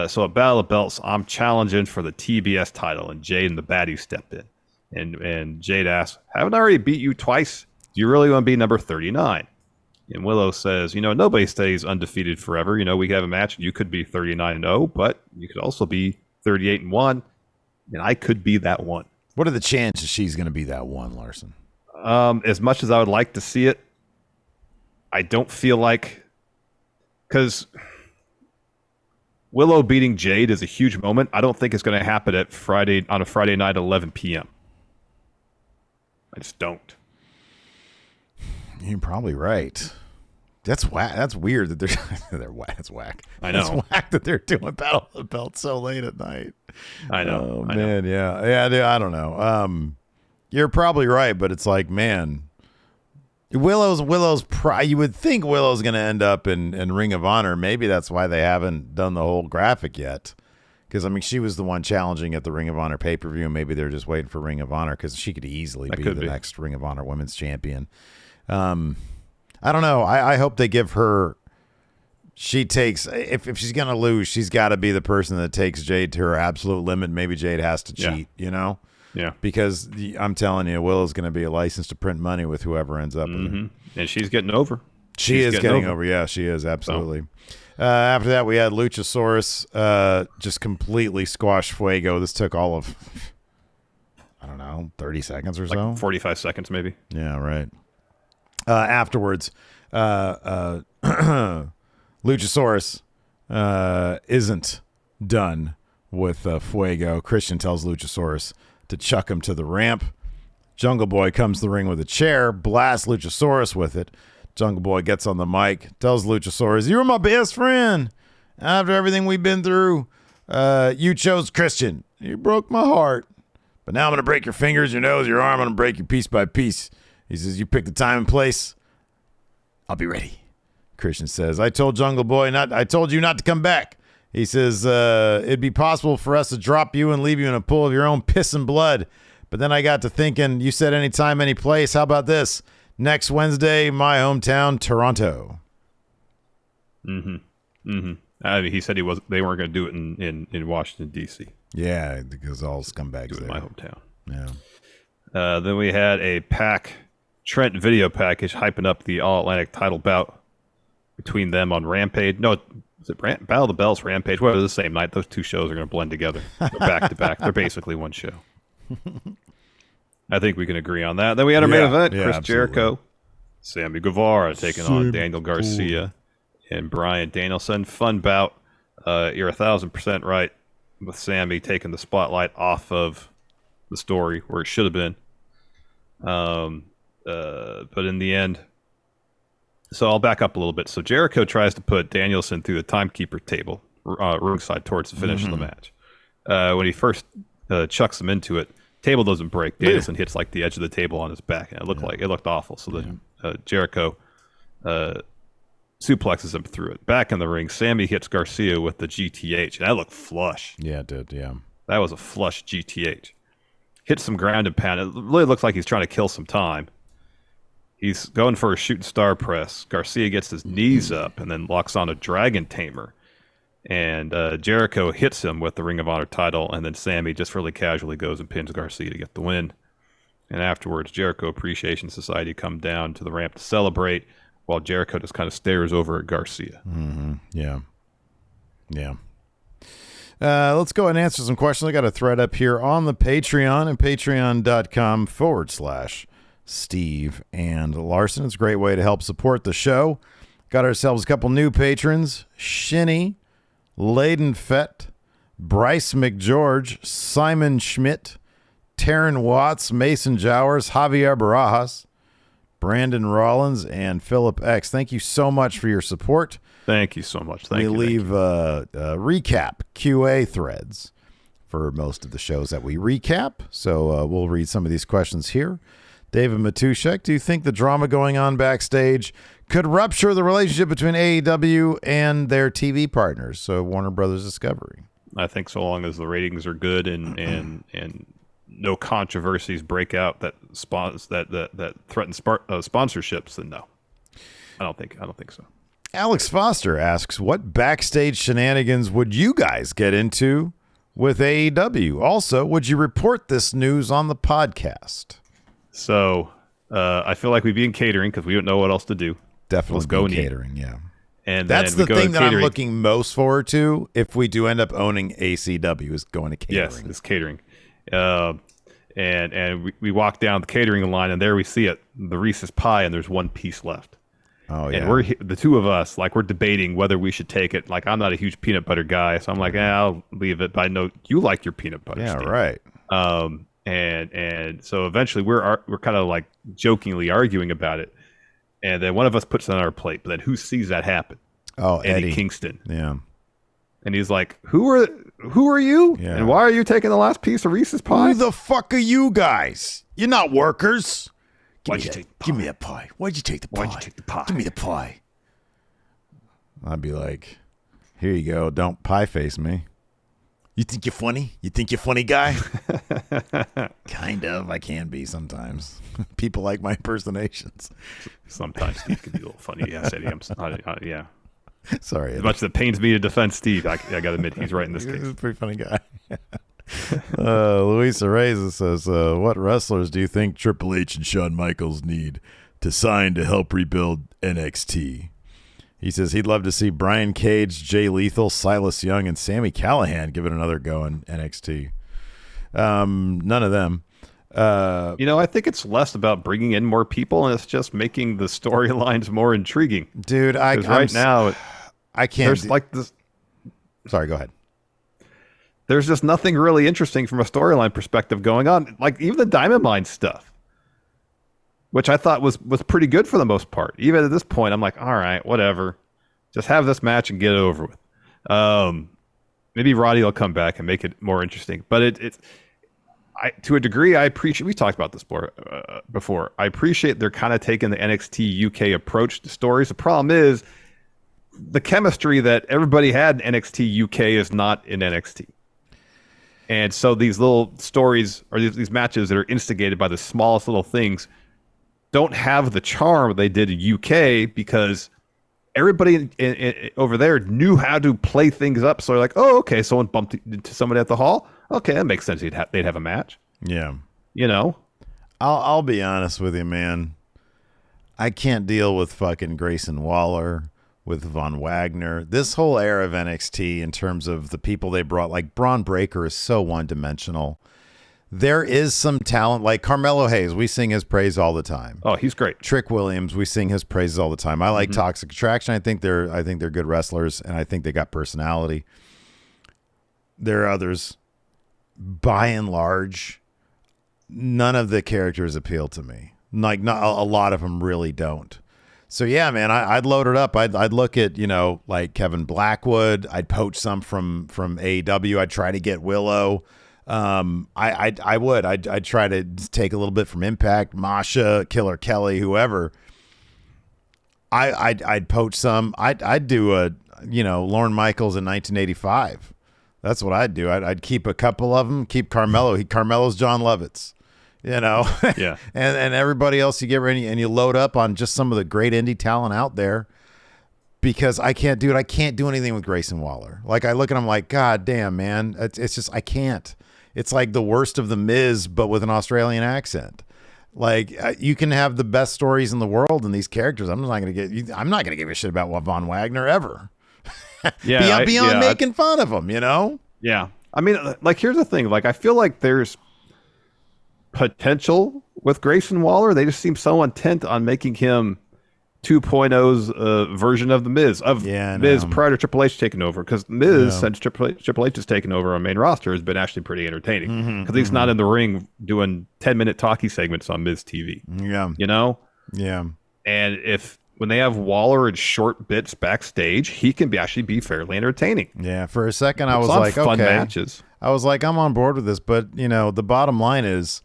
So at Battle of Belts, I'm challenging for the TBS title. And Jade and the Baddies step in. And Jade asks, haven't I already beat you twice? Do you really want to be number 39? And Willow says, nobody stays undefeated forever. We have a match. You could be 39-0, but you could also be 38-1. And I could be that one. What are the chances she's going to be that one, Larson? As much as I would like to see it, I don't feel like, because Willow beating Jade is a huge moment. I don't think it's going to happen on a Friday night at 11 p.m. I just don't. You're probably right. That's whack. That's weird that they're whack. That's whack. I know. It's whack that they're doing Battle of the Belt so late at night. I know. Oh, man, yeah, dude, I don't know. You're probably right, but it's like, man, Willow's. You would think Willow's going to end up in Ring of Honor. Maybe that's why they haven't done the whole graphic yet. Because she was the one challenging at the Ring of Honor pay-per-view. Maybe they're just waiting for Ring of Honor because she could easily be the next Ring of Honor Women's Champion. I don't know. I hope they give her. She takes if she's gonna lose, she's got to be the person that takes Jade to her absolute limit. Maybe Jade has to cheat, Yeah. Because I'm telling you, Willow's going to be a license to print money with whoever ends up with her. And she's getting over. She's is getting over. Yeah, she is absolutely. So. After that, we had Luchasaurus just completely squash Fuego. This took all of 30 seconds or so, 45 seconds maybe. Yeah, right. Afterwards, Luchasaurus isn't done with Fuego. Christian tells Luchasaurus to chuck him to the ramp. Jungle Boy comes to the ring with a chair, blasts Luchasaurus with it. Jungle Boy gets on the mic, tells Luchasaurus, "You're my best friend. After everything we've been through, you chose Christian. You broke my heart. But now I'm going to break your fingers, your nose, your arm. I'm going to break you piece by piece." He says, "You pick the time and place. I'll be ready." Christian says, I told you not to come back." He says, "It'd be possible for us to drop you and leave you in a pool of your own piss and blood. But then I got to thinking, you said anytime, any place. How about this? Next Wednesday, my hometown, Toronto." He said they weren't going to do it in Washington, D.C. Yeah, because all scumbags do it there. In my hometown. Yeah. Then we had a Trent video package hyping up the All-Atlantic title bout between them on Rampage. No, is it Battle of the Bells, Rampage? Well, the same night. Those two shows are going to blend together. They're back to back. They're basically one show. I think we can agree on that. Then we had our main event. Chris Jericho, Sammy Guevara taking on Daniel Garcia and Bryan Danielson. Fun bout. You're 1,000% right with Sammy taking the spotlight off of the story where it should have been. But in the end, so I'll back up a little bit. So Jericho tries to put Danielson through the timekeeper table ringside towards the finish of the match. When he first chucks him into it, table doesn't break. Danielson hits like the edge of the table on his back, and it looked awful. So then Jericho suplexes him through it. Back in the ring, Sammy hits Garcia with the GTH, and that looked flush. Yeah, it did. Yeah, that was a flush GTH. Hits some ground and pound. It really looks like he's trying to kill some time. He's going for a shooting star press. Garcia gets his knees up and then locks on a Dragon Tamer. And Jericho hits him with the Ring of Honor title, and then Sammy just really casually goes and pins Garcia to get the win. And afterwards, Jericho Appreciation Society come down to the ramp to celebrate, while Jericho just kind of stares over at Garcia. Yeah. Let's go ahead and answer some questions. I got a thread up here on the Patreon at patreon.com/Steve and Larson. It's a great way to help support the show. Got ourselves a couple new patrons. Shinny, Layden Fett, Bryce McGeorge, Simon Schmidt, Taryn Watts, Mason Jowers, Javier Barajas, Brandon Rollins, and Philip X. Thank you so much for your support. Thank you so much. Thank you. We leave recap QA threads for most of the shows that we recap. So we'll read some of these questions here. David Matushek, do you think the drama going on backstage could rupture the relationship between AEW and their TV partners, so Warner Brothers Discovery? I think so long as the ratings are good and no controversies break out that threaten sponsorships, then no. I don't think so. Alex Foster asks, what backstage shenanigans would you guys get into with AEW? Also, would you report this news on the podcast? So I feel like we'd be in catering because we don't know what else to do. Definitely Let's go in catering, yeah. And that's the thing that catering. I'm looking most forward to if we do end up owning ACW is going to catering. Yes, it's catering. And we walk down the catering line, and there we see it, the Reese's pie, and there's one piece left. Oh, yeah. And we're the two of us, like, we're debating whether we should take it. Like, I'm not a huge peanut butter guy, so I'm like, I'll leave it. But I know you like your peanut butter. Yeah, Steve. right. And so eventually we're kind of like jokingly arguing about it, and then one of us puts it on our plate. But then who sees that happen? Oh, Eddie Kingston. Yeah. And he's like, "Who are you? Yeah. And why are you taking the last piece of Reese's pie? Who the fuck are you guys? You're not workers. Why'd you take the pie? Give me that pie. Why'd you take the pie? Why'd you take the pie? Give me the pie." I'd be like, "Here you go. Don't pie face me. You think you're funny? You think you're funny, guy?" Kind of. I can be sometimes. People like my impersonations. Sometimes Steve can be a little funny. Yes, Eddie. Yeah. Sorry, As Eddie. much as it pains me to defend Steve, I got to admit he's right in this He's case. a pretty funny guy. Luisa Reyes says, what wrestlers do you think Triple H and Shawn Michaels need to sign to help rebuild NXT? He says he'd love to see Brian Cage, Jay Lethal, Silas Young, and Sami Callihan give it another go in NXT. None of them. I think it's less about bringing in more people, and it's just making the storylines more intriguing. Dude, now I can't. There's like this. Sorry, go ahead. There's just nothing really interesting from a storyline perspective going on. Like even the Diamond Mine stuff, which I thought was pretty good for the most part. Even at this point, I'm like, all right, whatever. Just have this match and get it over with. Maybe Roddy will come back and make it more interesting. But to a degree, I appreciate. We talked about this before. I appreciate they're kind of taking the NXT UK approach to stories. The problem is the chemistry that everybody had in NXT UK is not in NXT. And so these little stories or these matches that are instigated by the smallest little things don't have the charm they did in UK because everybody over there knew how to play things up. So they're like, oh, okay, someone bumped into somebody at the hall. Okay, that makes sense. They'd have a match. Yeah. I'll be honest with you, man. I can't deal with fucking Grayson Waller, with Von Wagner. This whole era of NXT in terms of the people they brought, like Braun Breaker is so one-dimensional. There is some talent, like Carmelo Hayes. We sing his praise all the time. Oh, he's great. Trick Williams, we sing his praises all the time. I like Toxic Attraction. I think they're good wrestlers, and I think they got personality. There are others. By and large, none of the characters appeal to me. Like, not a lot of them really don't. So yeah, man, I'd load it up. I'd look at like Kevin Blackwood. I'd poach some from AEW. I'd try to get Willow. I'd try to take a little bit from Impact, Masha, Killer Kelly, whoever. I'd poach some. I'd do a Lorne Michaels in 1985. That's what I'd do. I'd keep a couple of them. Keep Carmelo. Carmelo's John Lovitz. Yeah. and everybody else you get ready and you load up on just some of the great indie talent out there, because I can't do it. I can't do anything with Grayson Waller. Like, I look at him like, God damn, man. It's just, I can't. It's like the worst of the Miz, but with an Australian accent. Like, you can have the best stories in the world in these characters. I'm not going to give a shit about Von Wagner ever. Yeah. beyond making fun of him, Yeah. I mean, like, here's the thing. Like, I feel like there's potential with Grayson Waller. They just seem so intent on making him 2.0's version of the Miz, Miz prior to Triple H taking over, because Miz since Triple H has taken over our main roster has been actually pretty entertaining because he's not in the ring doing 10-minute talkie segments on Miz TV. And when they have Waller in short bits backstage, he can actually be fairly entertaining. For a second I was like, fun okay, matches. I was like, I'm on board with this, but the bottom line is,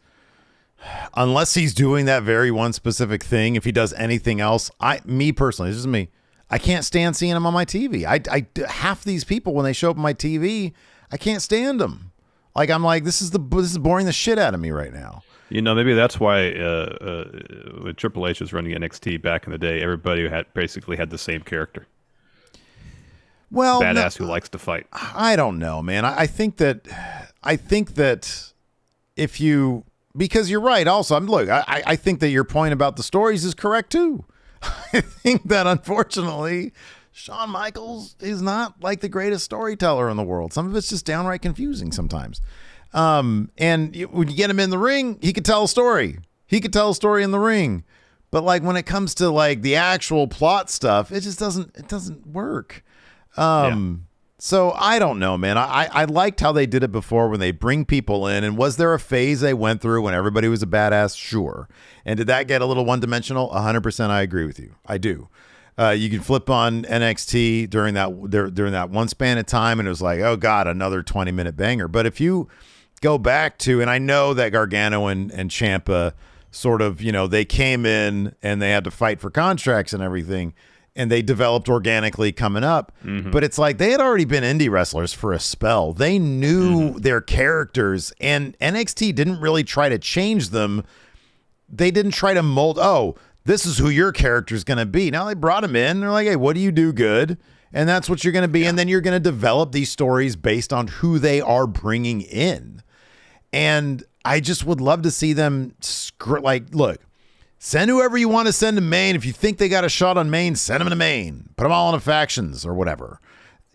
unless he's doing that very one specific thing, if he does anything else, me personally, this is me, I can't stand seeing him on my TV. I half these people, when they show up on my TV, I can't stand them. Like, I'm like, this is boring the shit out of me right now. Maybe that's why when Triple H was running NXT back in the day, everybody basically had the same character. Well, badass who likes to fight. I don't know, man. I think that if you, because you're right. Also, I think that your point about the stories is correct too. I think that unfortunately, Shawn Michaels is not like the greatest storyteller in the world. Some of it's just downright confusing sometimes. And when you get him in the ring, he could tell a story. He could tell a story in the ring. But like when it comes to like the actual plot stuff, it just doesn't work. So I don't know, man. I liked how they did it before when they bring people in. And was there a phase they went through when everybody was a badass? Sure. And did that get a little one-dimensional? 100% I agree with you. I do. You can flip on NXT during that one span of time, and it was like, oh, God, another 20-minute banger. But if you go back to, and I know that Gargano and Ciampa sort of, they came in and they had to fight for contracts and everything, and they developed organically coming up. But it's like they had already been indie wrestlers for a spell. They knew their characters, and NXT didn't really try to change them. They didn't try to mold, this is who your character's going to be. Now they brought him in. They're like, hey, what do you do good? And that's what you're going to be. Yeah. And then you're going to develop these stories based on who they are bringing in. And I just would love to see them look, send whoever you want to send to Maine. If you think they got a shot on Maine, send them to Maine. Put them all into factions or whatever.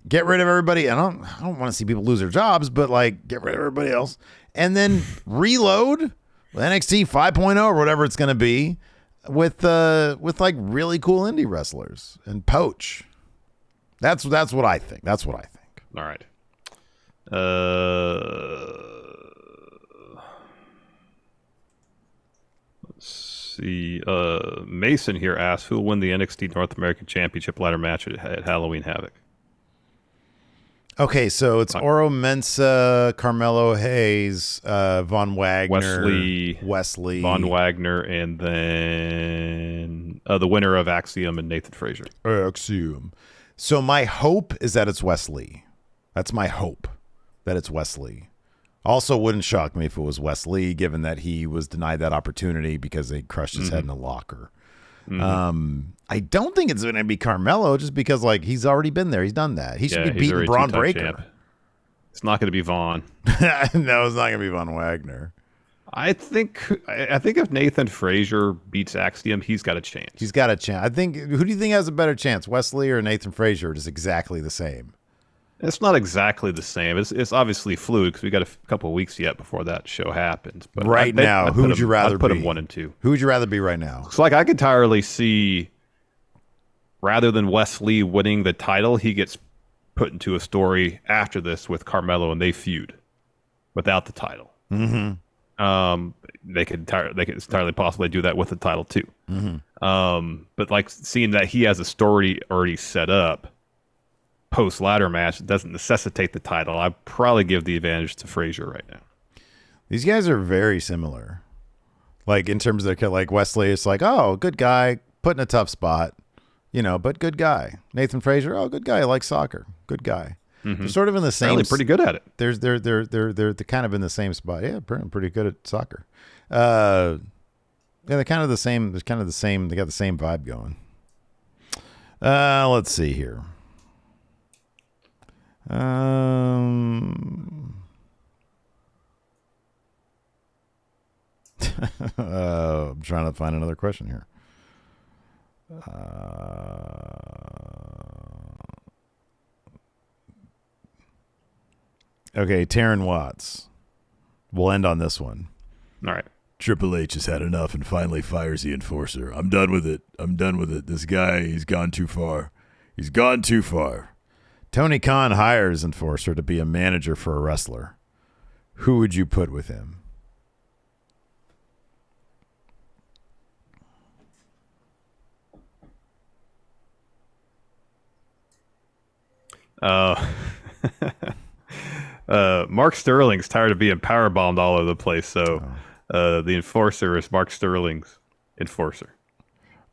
Get rid of everybody. I don't want to see people lose their jobs, but like get rid of everybody else. And then reload with NXT 5.0 or whatever it's going to be with like really cool indie wrestlers and poach. That's what I think. That's what I think. All right. Let's see. Mason here asks, who will win the NXT North American Championship ladder match at Halloween Havoc? Okay, so it's Oro Mensah, Carmelo Hayes, Von Wagner, Wesley, Von Wagner, and then the winner of Axiom and Nathan Frazier. Axiom. So my hope is that it's Wesley. That's my hope, that it's Wesley. Also, wouldn't shock me if it was Wesley, given that he was denied that opportunity because they crushed his head in a locker. I don't think it's going to be Carmelo, just because like he's already been there. He's done that. He should be beating Braun Breaker. Champ. It's not going to be Vaughn. No, it's not going to be Von Wagner. I think if Nathan Frazier beats Axiom, he's got a chance. He's got a chance. I think. Who do you think has a better chance, Wesley or Nathan Frazier? It is exactly the same. It's not exactly the same. It's obviously fluid because we got a couple of weeks yet before that show happens. But now, who would you rather be? Put him 1 and 2. Who would you rather be right now? It's like I could entirely see, rather than Wesley winning the title, he gets put into a story after this with Carmelo and they feud without the title. They could entirely possibly do that with the title too. But like seeing that he has a story already set up post ladder match, it doesn't necessitate the title. I'd probably give the advantage to Frazier right now. These guys are very similar. Like in terms of like Wesley, it's like, oh, good guy, put in a tough spot, but good guy. Nathan Frazier, oh, good guy, likes soccer, good guy. They're sort of in the same. Really pretty good at it. They're kind of in the same spot. Yeah, pretty good at soccer. Yeah, they're kind of the same. There's kind of the same. They got the same vibe going. Let's see here. I'm trying to find another question here. Okay, Taryn Watts. We'll end on this one. All right. Triple H has had enough and finally fires the enforcer. I'm done with it. This guy, he's gone too far. Tony Khan hires enforcer to be a manager for a wrestler. Who would you put with him? Mark Sterling's tired of being powerbombed all over the place, so the enforcer is Mark Sterling's enforcer.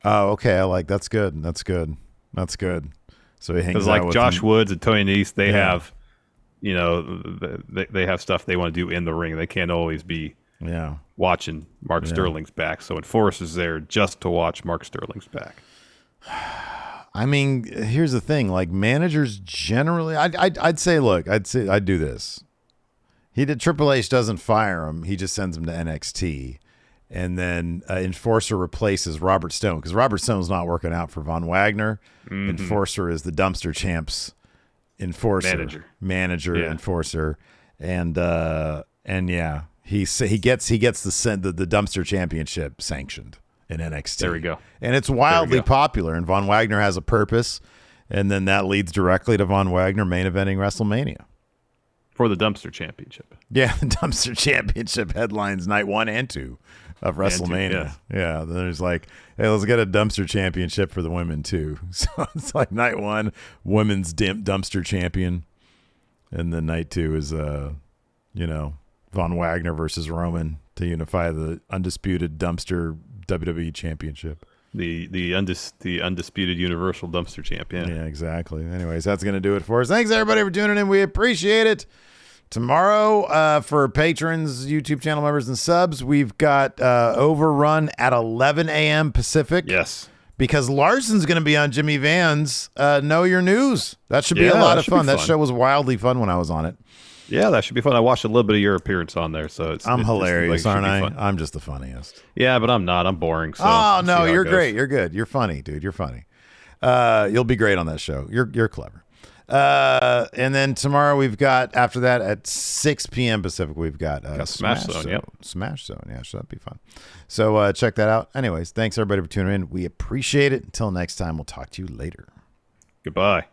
Oh, okay. That's good. So he hangs out like with Josh him. Woods and Tony Nese, they have, they have stuff they want to do in the ring. They can't always be watching Mark Sterling's back. So enforcer's there just to watch Mark Sterling's back. I mean, here's the thing. Like, managers generally, I'd say I'd do this. Triple H doesn't fire him. He just sends him to NXT. And then Enforcer replaces Robert Stone because Robert Stone's not working out for Von Wagner. Mm-hmm. Enforcer is the dumpster champs enforcer. Manager, enforcer. And he gets the dumpster championship sanctioned in NXT. There we go. And it's wildly popular, and Von Wagner has a purpose, and then that leads directly to Von Wagner main eventing WrestleMania. For the dumpster championship. Yeah, the dumpster championship headlines night 1 and 2 of WrestleMania. Yeah, there's like, hey, let's get a dumpster championship for the women too. So it's like night 1, women's dumpster champion, and then night 2 is Von Wagner versus Roman to unify the undisputed dumpster WWE championship. The undisputed universal dumpster champion. Yeah, exactly. Anyways, that's going to do it for us. Thanks, everybody, for tuning in. We appreciate it. Tomorrow, for patrons, YouTube channel members, and subs, we've got Overrun at 11 a.m. Pacific. Yes. Because Larson's going to be on Jimmy Van's Know Your News. That should be a lot of fun. That show was wildly fun when I was on it. Yeah, that should be fun. I watched a little bit of your appearance on there, so I'm hilarious, aren't I? I'm just the funniest. Yeah, but I'm not. I'm boring. So oh no, you're great. You're good. You're funny, dude. You're funny. You'll be great on that show. You're clever. And then tomorrow we've got, after that at 6 p.m. Pacific, we've got Smash Zone. Yep. Smash Zone. Yeah, so that'd be fun. So check that out. Anyways, thanks everybody for tuning in. We appreciate it. Until next time, we'll talk to you later. Goodbye.